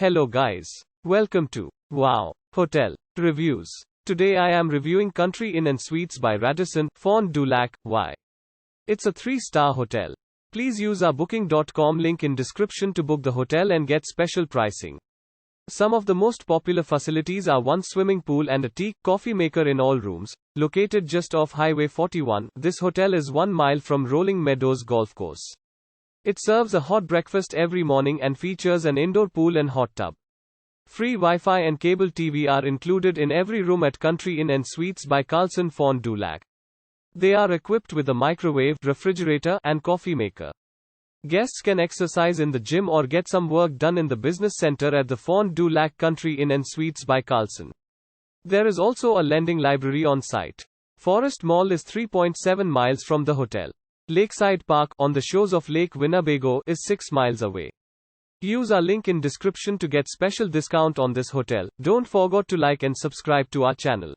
Hello guys. Welcome to Wow Hotel Reviews. Today I am reviewing Country Inn and Suites by Radisson, Fond du Lac, Y. It's a 3-star hotel. Please use our booking.com link in description to book the hotel and get special pricing. Some of the most popular facilities are one swimming pool and a tea, coffee maker in all rooms. Located just off Highway 41, this hotel is 1 mile from Rolling Meadows Golf Course. It serves a hot breakfast every morning and features an indoor pool and hot tub. Free Wi-Fi and cable TV are included in every room at Country Inn and Suites by Carlson, Fond du Lac. They are equipped with a microwave, refrigerator, and coffee maker. Guests can exercise in the gym or get some work done in the business center at the Fond du Lac Country Inn and Suites by Carlson. There is also a lending library on site. Forest Mall is 3.7 miles from the hotel. Lakeside Park, on the shores of Lake Winnebago, is 6 miles away. Use our link in description to get special discount on this hotel. Don't forget to like and subscribe to our channel.